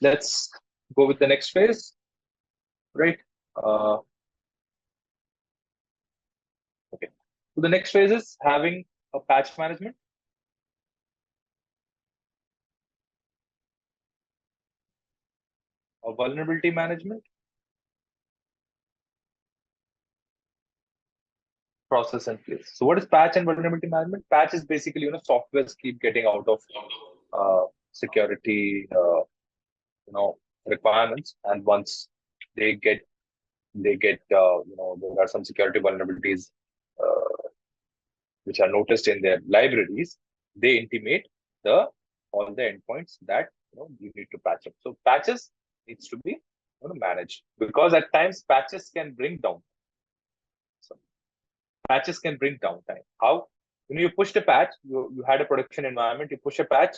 let's go with the next phase, right? Okay. So the next phase is having a patch management. A vulnerability management process in place. So what is patch and vulnerability management? Patch is basically, softwares keep getting out of security, requirements, and once they get, there are some security vulnerabilities which are noticed in their libraries. They intimate all the endpoints that you need to patch up. So patches needs to be managed, because at times patches can bring down. So patches can bring downtime. How? You pushed a patch, you had a production environment, you push a patch,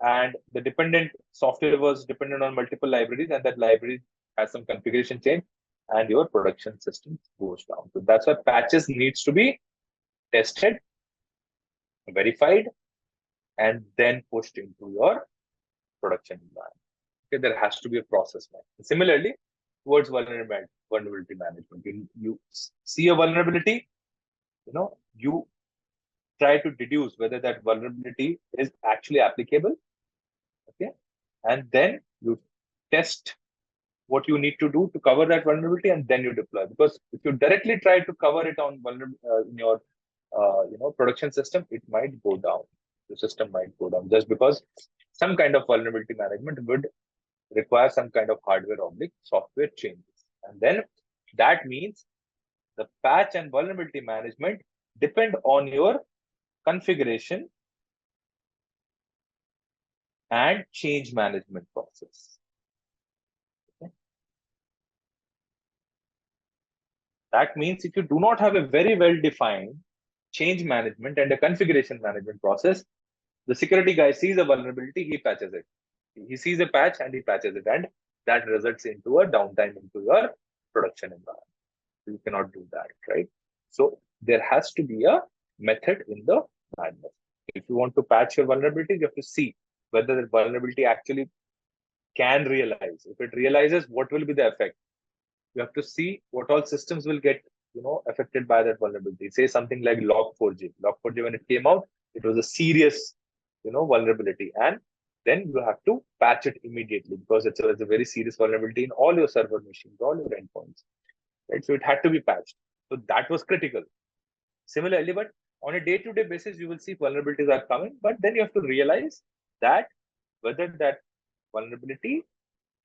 and the dependent software was dependent on multiple libraries, and that library has some configuration change, and your production system goes down. So that's why patches needs to be tested, verified, and then pushed into your production environment. Okay, there has to be a process. Similarly, towards vulnerability management, you see a vulnerability, you try to deduce whether that vulnerability is actually applicable. Okay, and then you test what you need to do to cover that vulnerability, and then you deploy. Because if you directly try to cover it on in your production system, it might go down. The system might go down just because some kind of vulnerability management would require some kind of hardware or software changes. And then that means the patch and vulnerability management depend on your configuration and change management process. Okay. That means if you do not have a very well-defined change management and a configuration management process, the security guy sees a vulnerability, he patches it. He sees a patch and he patches it, and that results into a downtime into your production environment. You cannot do that, right? So there has to be a method in the madness. If you want to patch your vulnerability, you have to see whether the vulnerability actually can realize. If it realizes, what will be the effect? You have to see what all systems will get affected by that vulnerability. Say something like Log4j. Log4j, when it came out, it was a serious vulnerability, and then you have to patch it immediately, because it's a very serious vulnerability in all your server machines, all your endpoints, right? So it had to be patched. So that was critical. Similarly, but on a day-to-day basis, you will see vulnerabilities are coming, but then you have to realize that whether that vulnerability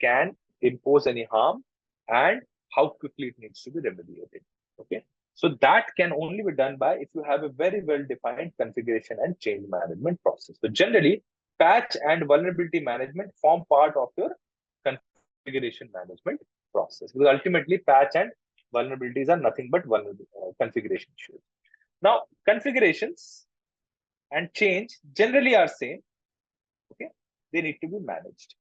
can impose any harm and how quickly it needs to be remediated. Okay, so that can only be done by if you have a very well-defined configuration and change management process. So generally, patch and vulnerability management form part of your configuration management process, because ultimately patch and vulnerabilities are nothing but configuration issues. Now, configurations and change generally are same. Okay, they need to be managed.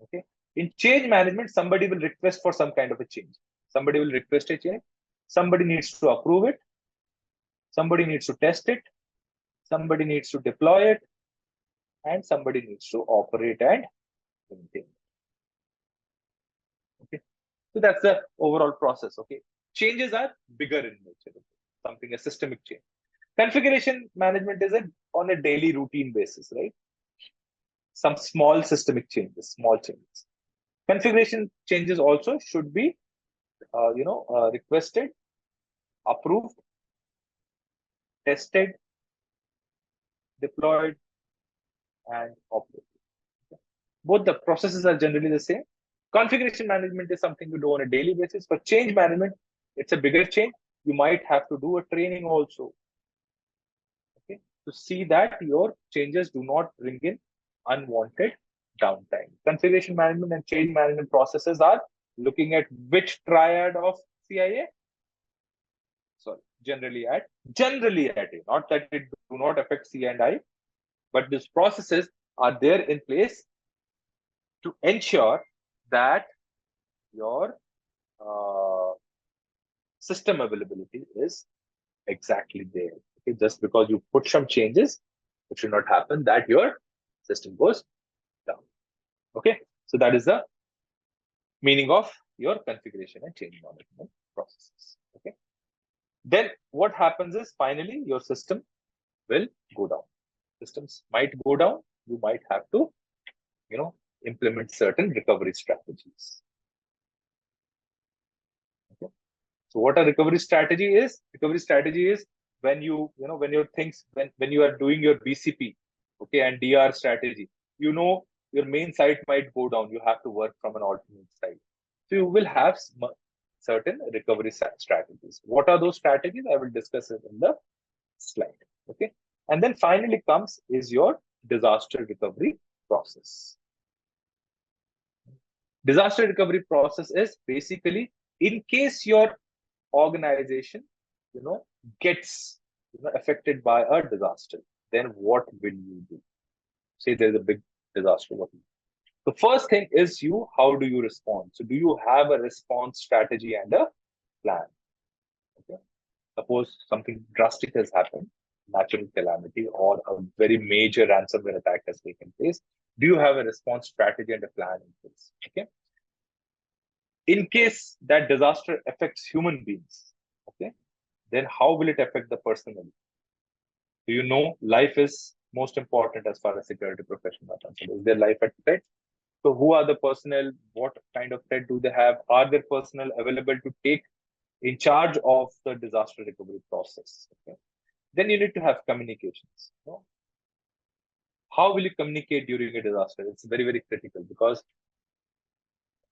Okay, in change management, somebody will request for some kind of a change. Somebody will request a change. Somebody needs to approve it. Somebody needs to test it. Somebody needs to deploy it. And somebody needs to operate and maintain it. Okay, so that's the overall process. Okay, changes are bigger in nature. Something a systemic change. Configuration management is on a daily routine basis, right? Some small systemic changes, small changes. Configuration changes also should be, requested, approved, tested, deployed, and operated. Both the processes are generally the same. Configuration management is something we do on a daily basis. For change management, it's a bigger change. You might have to do a training also, okay, to see that your changes do not bring in unwanted downtime. Configuration management and change management processes are looking at which triad of CIA? Sorry, generally at A. Not that it do not affect C and I, but these processes are there in place to ensure that your system availability is exactly there. Okay, just because you put some changes, it should not happen that your system goes down. Okay, so that is the meaning of your configuration and change management processes. Okay, then what happens is finally your system will go down. Systems might go down. You might have to, implement certain recovery strategies. Okay. So what a recovery strategy is? Recovery strategy is when when your things, when you are doing your BCP, okay, and DR strategy, your main site might go down. You have to work from an alternate site. So you will have certain recovery strategies. What are those strategies? I will discuss it in the slide. Okay. And then finally comes is your disaster recovery process. Disaster recovery process is basically in case your organization, gets affected by a disaster, then what will you do? Say there's a big disaster. What will you do? The first thing is how do you respond? So do you have a response strategy and a plan? Okay. Suppose something drastic has happened, natural calamity or a very major ransomware attack has taken place. Do you have a response strategy and a plan in place? Okay. In case that disaster affects human beings, okay, then how will it affect the personnel? Do you know life is most important as far as security professionals are concerned? Is their life at threat? So who are the personnel? What kind of threat do they have? Are their personnel available to take in charge of the disaster recovery process? Okay. Then you need to have communications. How will you communicate during a disaster? It's very, very critical because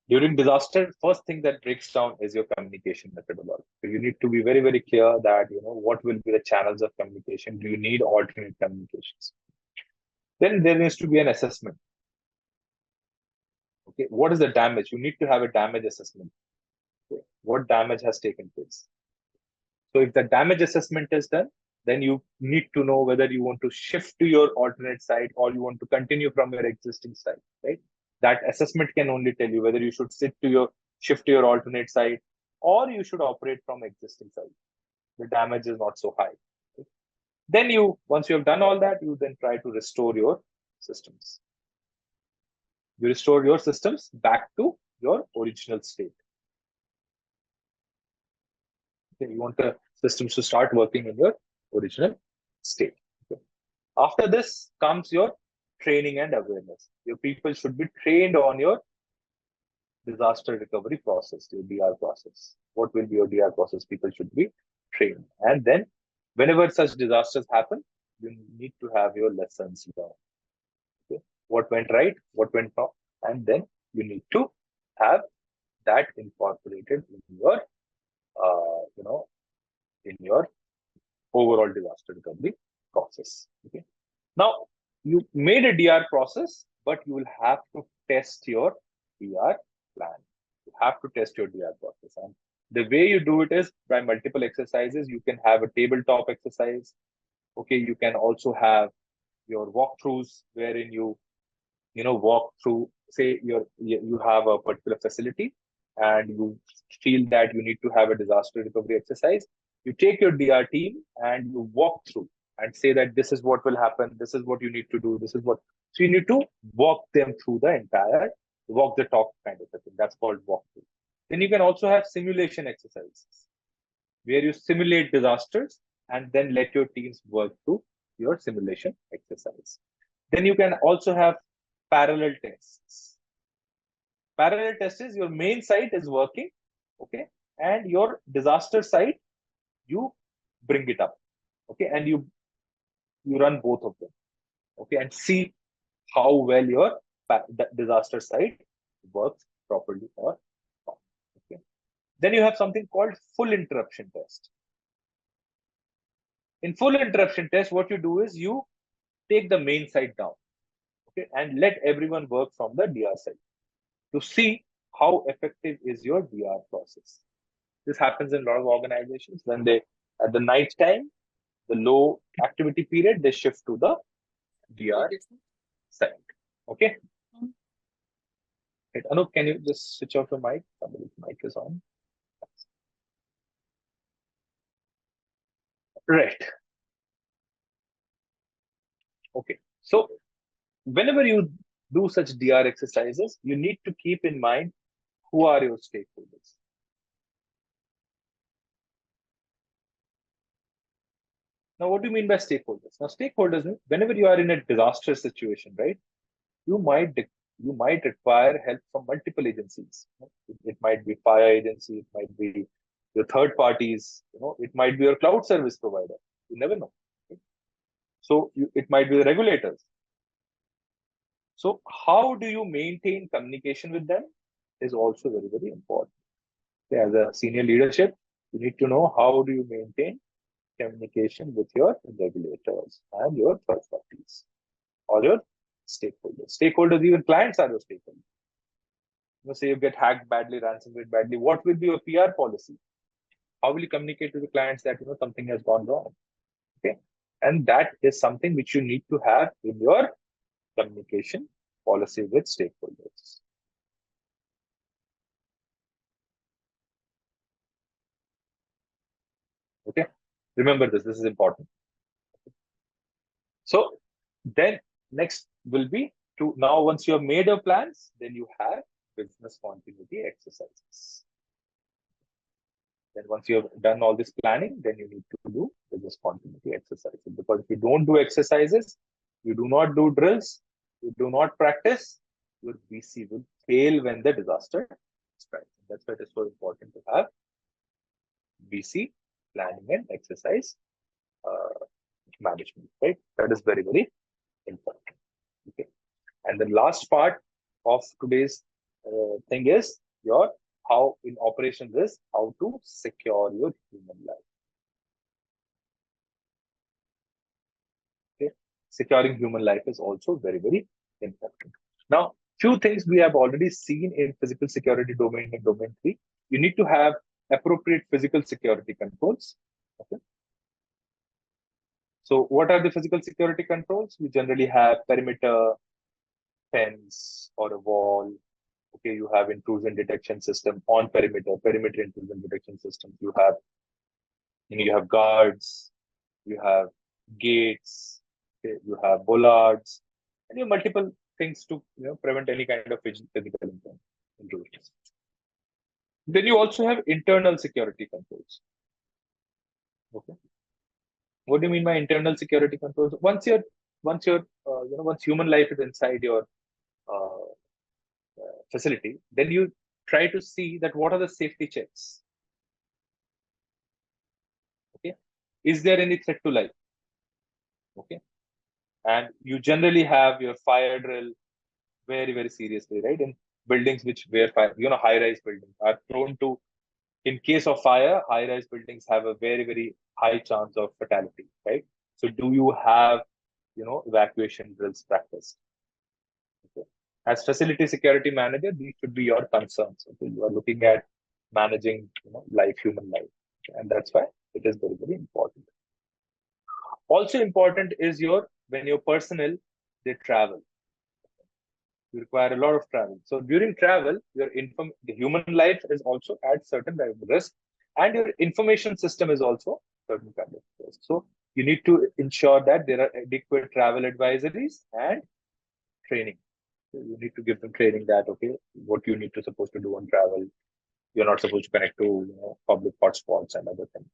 during disaster, first thing that breaks down is your communication methodology. So you need to be very, very clear that, what will be the channels of communication? Do you need alternate communications? Then there needs to be an assessment. Okay, what is the damage? You need to have a damage assessment. Okay. What damage has taken place? So if the damage assessment is done, then you need to know whether you want to shift to your alternate site or you want to continue from your existing site, right? That assessment can only tell you whether you should shift to your alternate site or you should operate from existing site. The damage is not so high. Okay? Then once you have done all that, you then try to restore your systems. You restore your systems back to your original state. Okay, you want the systems to start working in your original state. Okay. After this comes your training and awareness. Your people should be trained on your disaster recovery process, your DR process. What will be your DR process? People should be trained. And then whenever such disasters happen, you need to have your lessons learned. Okay. What went right, what went wrong, and then you need to have that incorporated in your, in your overall disaster recovery process. Okay. Now, you made a DR process, but you will have to test your DR plan. You have to test your DR process. And the way you do it is by multiple exercises. You can have a tabletop exercise. Okay. You can also have your walkthroughs wherein you walk through, say you have a particular facility and you feel that you need to have a disaster recovery exercise. You take your DR team and you walk through and say that this is what will happen, this is what you need to do, this is what. So you need to walk them through the entire walk the talk kind of a thing. That's called walkthrough. Then you can also have simulation exercises where you simulate disasters and then let your teams work through your simulation exercise. Then you can also have parallel tests. Parallel test is your main site is working, okay, and your disaster site, you bring it up, okay, and you run both of them, okay, and see how well your disaster site works properly or not. Okay. Then you have something called full interruption test. In full interruption test, what you do is you take the main site down, okay, and let everyone work from the DR site to see how effective is your DR process. This happens in a lot of organizations when they, at the night time, the low activity period, they shift to the DR site. Okay. Right. Anup, can you just switch off your mic? Somebody's mic is on. Right. Okay. So whenever you do such DR exercises, you need to keep in mind who are your stakeholders. Now, what do you mean by stakeholders? Now, stakeholders, whenever you are in a disastrous situation, right, you might require help from multiple agencies. It might be fire agency, it might be your third parties, it might be your cloud service provider. You never know. Right? So it might be the regulators. So how do you maintain communication with them is also very, very important. As a senior leadership, you need to know how do you maintain communication with your regulators and your third parties or your stakeholders. Stakeholders, even clients are your stakeholders. Say you get hacked badly, ransomware badly, what will be your PR policy? How will you communicate to the clients that something has gone wrong? Okay, and that is something which you need to have in your communication policy with stakeholders. Okay, remember this. This is important. So then next will be to now once you have made your plans, then you have business continuity exercises. Then once you have done all this planning, then you need to do business continuity exercises. Because if you don't do exercises, you do not do drills, you do not practice, your BC will fail when the disaster strikes. That's why it is so important to have BC, planning and exercise management, right? That is very, very important. Okay. And the last part of today's thing is your how in operations is how to secure your human life. Okay. Securing human life is also very, very important. Now, few things we have already seen in physical security domain and domain 3. You need to have appropriate physical security controls. Okay. So what are the physical security controls? We generally have perimeter, fence, or a wall. Okay, you have intrusion detection system on perimeter intrusion detection systems. You have guards, you have gates, okay, you have bollards, and you have multiple things to prevent any kind of physical intrusions. Then you also have internal security controls. Okay, what do you mean by internal security controls? Once human life is inside your uh, facility, then you try to see that what are the safety checks. Okay, is there any threat to life? Okay, and you generally have your fire drill very, very seriously, right? In buildings which where fire, high-rise buildings are prone to, in case of fire, high-rise buildings have a very, very high chance of fatality, right? So do you have evacuation drills practiced? Okay. As facility security manager, these should be your concerns. Okay, you are looking at managing human life, and that's why it is very, very important. Also important is when your personnel they travel. You require a lot of travel. So during travel, the human life is also at certain kind of risk, and your information system is also certain kind of risk. So you need to ensure that there are adequate travel advisories and training. So you need to give them training that what you need to supposed to do on travel. You're not supposed to connect to public hotspots and other things.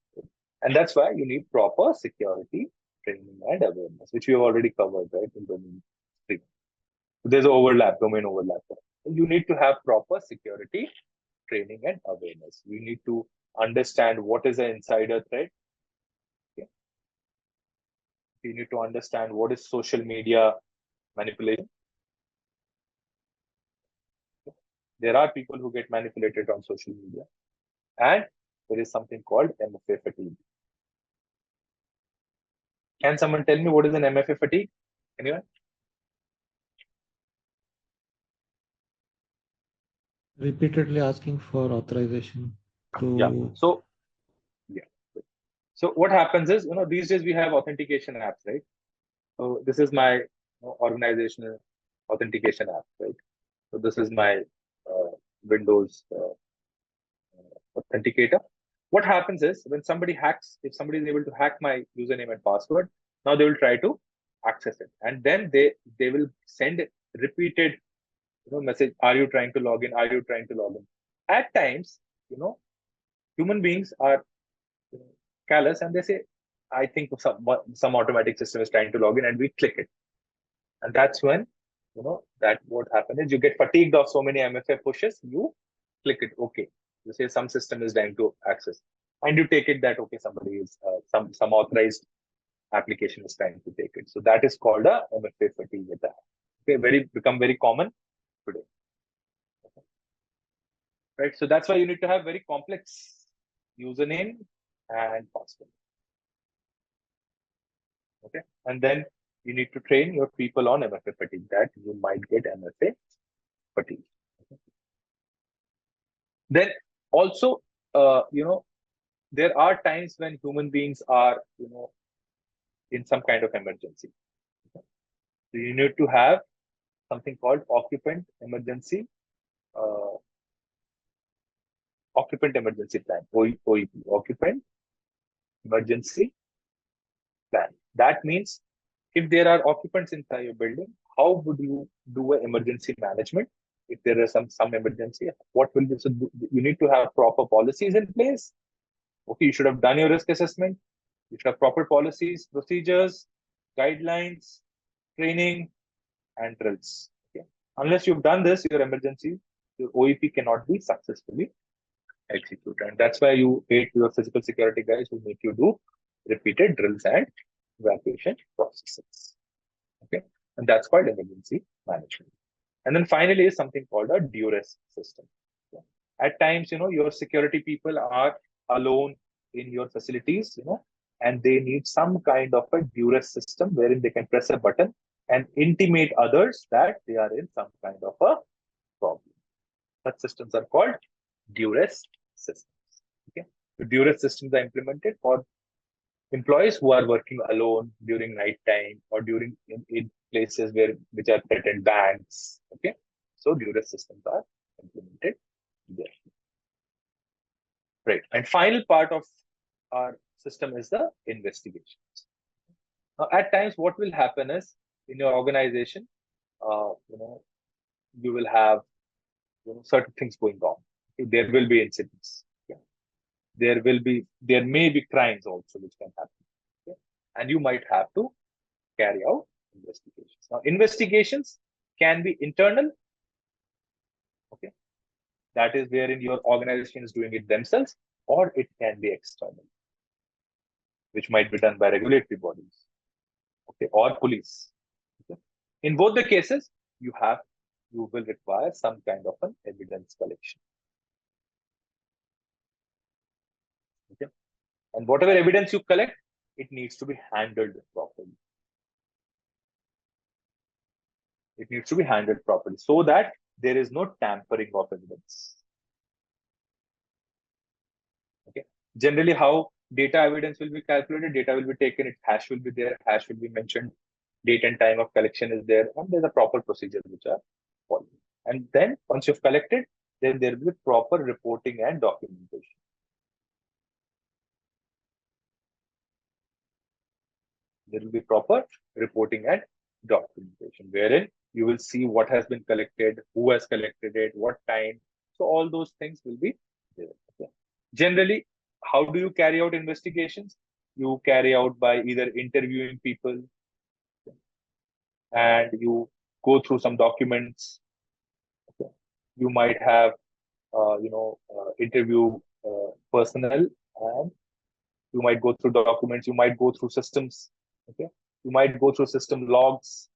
And that's why you need proper security training and awareness, which we have already covered, right, in domain 3. There's domain overlap. You need to have proper security training and awareness. You need to understand what is an insider threat. Okay. You need to understand what is social media manipulation. There are people who get manipulated on social media. And there is something called MFA fatigue. Can someone tell me what is an MFA fatigue? Anyone? Repeatedly asking for authorization to. So what happens is, these days we have authentication apps, right? So this is my organizational authentication app, right? So this is my Windows authenticator. What happens is when somebody hacks, if somebody is able to hack my username and password, now they will try to access it, and then they will send repeated message. Are you trying to log in? Are you trying to log in? At times, human beings are callous and they say, I think some automatic system is trying to log in, and we click it. And that's when, that what happens is you get fatigued of so many MFA pushes, you click it, okay. You say some system is trying to access, and you take it that, okay, somebody is, some authorized application is trying to take it. So that is called a MFA fatigue attack. Okay, become very common today. Right? So that's why you need to have very complex username and password. Okay, and then you need to train your people on MFA fatigue, that you might get MFA fatigue. Okay. Then also, there are times when human beings are, in some kind of emergency. Okay. So you need to have something called occupant emergency plan, OEP, occupant emergency plan. That means if there are occupants inside your building, how would you do an emergency management? If there is some emergency, what will be? So you need to have proper policies in place. Okay, you should have done your risk assessment. You should have proper policies, procedures, guidelines, training, and drills. Okay. Unless you've done this, your OEP cannot be successfully executed. And that's why you hate your physical security guys who make you do repeated drills and evacuation processes. Okay. And that's called emergency management. And then finally is something called a duress system. Okay. At times, your security people are alone in your facilities, and they need some kind of a duress system wherein they can press a button and intimate others that they are in some kind of a problem. Such systems are called duress systems. Okay. The duress systems are implemented for employees who are working alone during night time or during in places which are threatened, banks. Okay, so duress systems are implemented there. Right, and final part of our system is the investigations. Now, at times, what will happen is in your organization, you will have certain things going on. There will be incidents. Okay? There may be crimes also which can happen. Okay? And you might have to carry out investigations. Now, investigations can be internal. Okay, that is wherein your organization is doing it themselves, or it can be external, which might be done by regulatory bodies, okay, or police. Okay. In both the cases, you will require some kind of an evidence collection. Okay, and whatever evidence you collect, it needs to be handled properly. It needs to be handled properly so that there is no tampering of evidence. Okay. Generally, how data evidence will be calculated, data will be taken, its hash will be there, hash will be mentioned, date and time of collection is there, and there's a proper procedure which are followed. And then once you've collected, then there will be proper reporting and documentation. There will be proper reporting and documentation, wherein you will see what has been collected, who has collected it, what time. So all those things will be there. Okay. Generally, how do you carry out investigations? You carry out by either interviewing people, and you go through some documents. Okay. You might have, interview personnel, and you might go through documents. You might go through systems. Okay. You might go through system logs.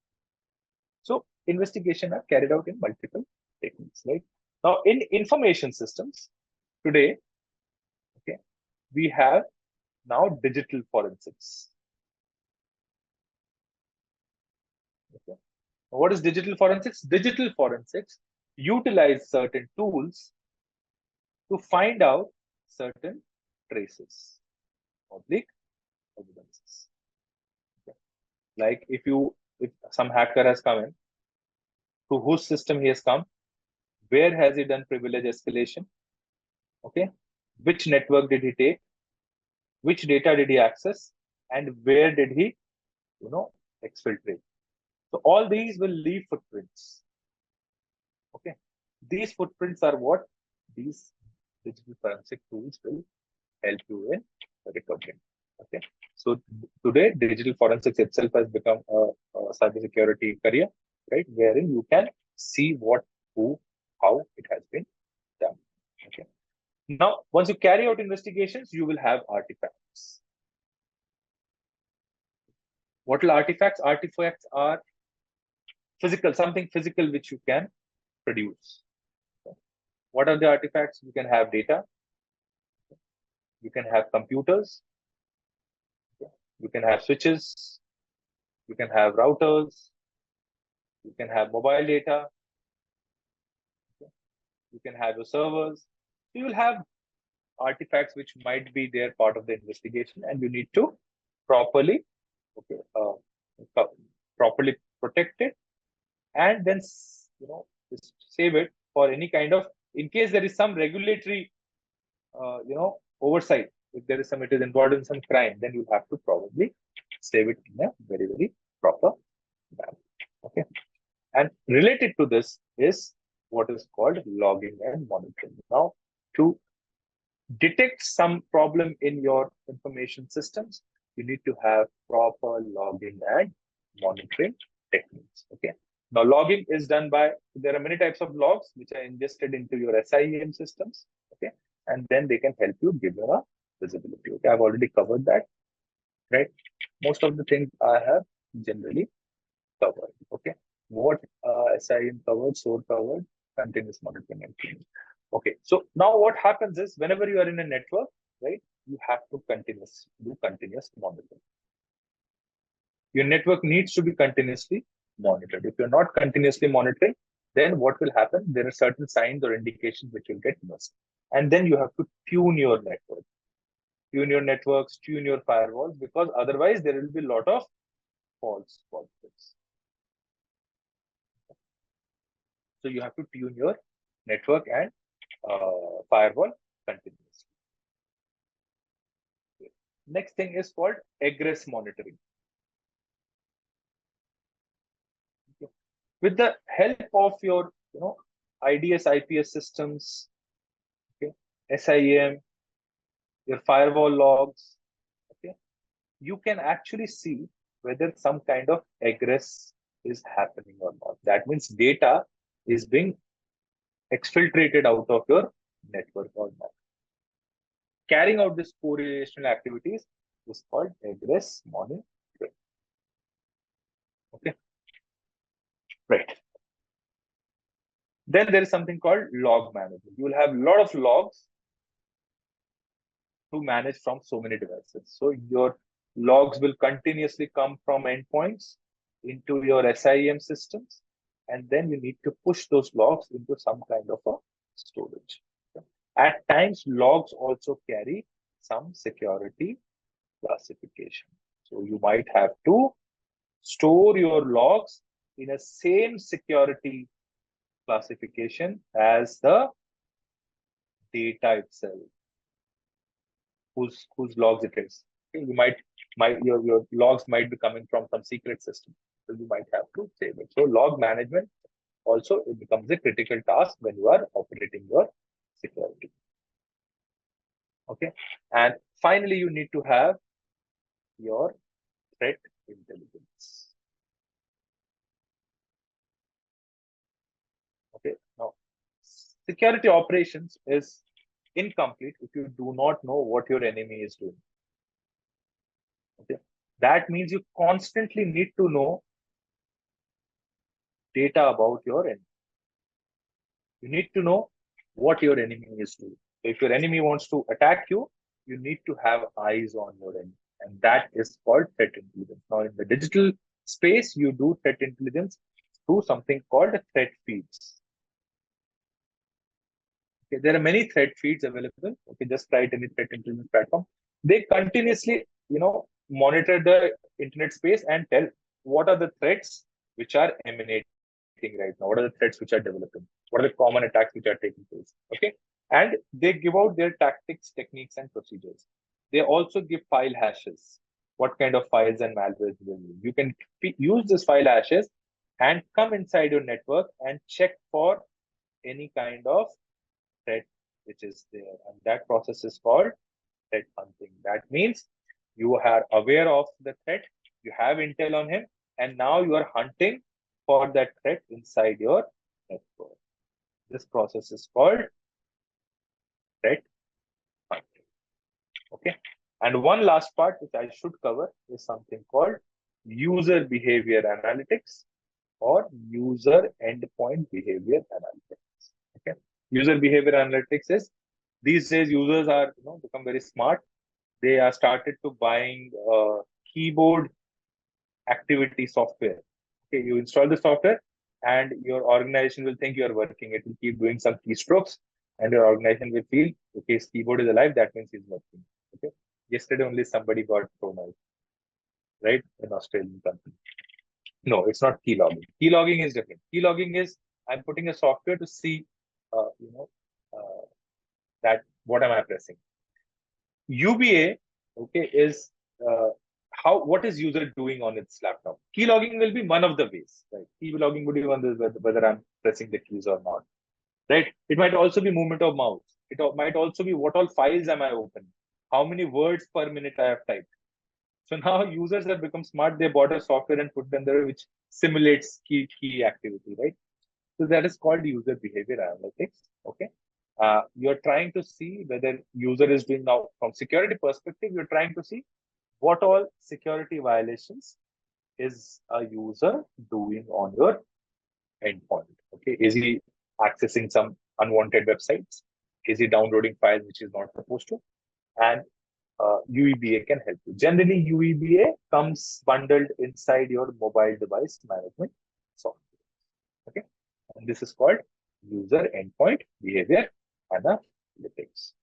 So investigation are carried out in multiple techniques, right? Now, in information systems today, okay, we have now digital forensics. Okay. What is digital forensics? Digital forensics utilize certain tools to find out certain traces, oblique evidences. Okay. Like if some hacker has come in, to whose system he has come, where has he done privilege escalation? Okay, which network did he take? Which data did he access? And where did he, exfiltrate. So all these will leave footprints. Okay. These footprints are what these digital forensic tools will help you in recovering. Okay. So today, digital forensics itself has become a cybersecurity career, right? Wherein you can see what, who, how it has been done. Okay. Now, once you carry out investigations, you will have artifacts. What are artifacts? Artifacts are physical, something physical which you can produce. What are the artifacts? You can have data, you can have computers, you can have switches, you can have routers, you can have mobile data, you can have your servers. You will have artifacts which might be there part of the investigation, and you need to properly, okay, properly protect it, and then just save it for any kind of, in case there is some regulatory oversight. If there is some, it is involved in some crime, then you have to probably save it in a very, very proper manner. Okay. And related to this is what is called logging and monitoring. Now, to detect some problem in your information systems, you need to have proper logging and monitoring techniques. Okay. Now, logging is done by, there are many types of logs which are ingested into your SIEM systems. Okay. And then they can help you give you a visibility. Okay. I've already covered that, right? Most of the things I have generally covered. Okay. What SIEM covered, SOAR covered, continuous monitoring and cleaning. Okay. So now what happens is whenever you are in a network, right, you have to do continuous monitoring. Your network needs to be continuously monitored. If you're not continuously monitoring, then what will happen? There are certain signs or indications which will get missed. And then you have to tune your network, tune your networks, tune your firewalls, because otherwise there will be a lot of false positives. So you have to tune your network and firewall continuously. Okay. Next thing is called egress monitoring. Okay. With the help of your IDS, IPS systems, okay, SIEM, your firewall logs, okay, you can actually see whether some kind of egress is happening or not. That means data is being exfiltrated out of your network or not. Carrying out this correlational activities is called egress monitoring. Okay, right. Then there is something called log management. You will have a lot of logs to manage from so many devices. So your logs will continuously come from endpoints into your SIEM systems, and then you need to push those logs into some kind of a storage. At times, logs also carry some security classification. So you might have to store your logs in a same security classification as the data itself, whose logs it is. You might your logs might be coming from some secret system, so you might have to save it. So log management also, it becomes a critical task when you are operating your security. Okay, and finally, you need to have your threat intelligence. Okay, now security operations is incomplete if you do not know what your enemy is doing. Okay, that means you constantly need to know data about your enemy. You need to know what your enemy is doing. So if your enemy wants to attack you, you need to have eyes on your enemy, and that is called threat intelligence. Now, in the digital space, you do threat intelligence through something called threat feeds. Okay, there are many threat feeds available. Okay, just try it any threat intelligence platform. They continuously, monitor the internet space and tell what are the threats which are emanating right now. What are the threats which are developing? What are the common attacks which are taking place? Okay, and they give out their tactics, techniques, and procedures. They also give file hashes. what kind of files and malware will use. You can use this file hashes and come inside your network and check for any kind of threat which is there. And that process is called threat hunting. That means you are aware of the threat, you have intel on him, and now you are hunting for that threat inside your network. This process is called threat hunting. Okay. And one last part which I should cover is something called user behavior analytics or user endpoint behavior analytics. Okay. User behavior analytics is, these days users are become very smart. They are started to buying keyboard activity software. Okay, you install the software and your organization will think you are working. It will keep doing some keystrokes and your organization will feel, okay, his keyboard is alive, that means he's working. Okay. Yesterday only somebody got thrown out, right? An Australian company. No, it's not key logging. Key logging is different. Key logging is I'm putting a software to see, uh, that what am I pressing. UBA, okay, is what is user doing on its laptop. Key logging will be one of the ways, right? Key logging would be one of the, whether I'm pressing the keys or not, right? It might also be movement of mouse. It might also be what all files am I opening, how many words per minute I have typed. So now users have become smart. They bought a software and put them there which simulates key activity, right? So that is called user behavior analytics. Okay. You're trying to see whether user is doing, now from security perspective, you're trying to see what all security violations is a user doing on your endpoint. Okay. Is he accessing some unwanted websites? Is he downloading files which is not supposed to? And UEBA can help you. Generally, UEBA comes bundled inside your mobile device management software. Okay. And this is called user endpoint behavior analytics.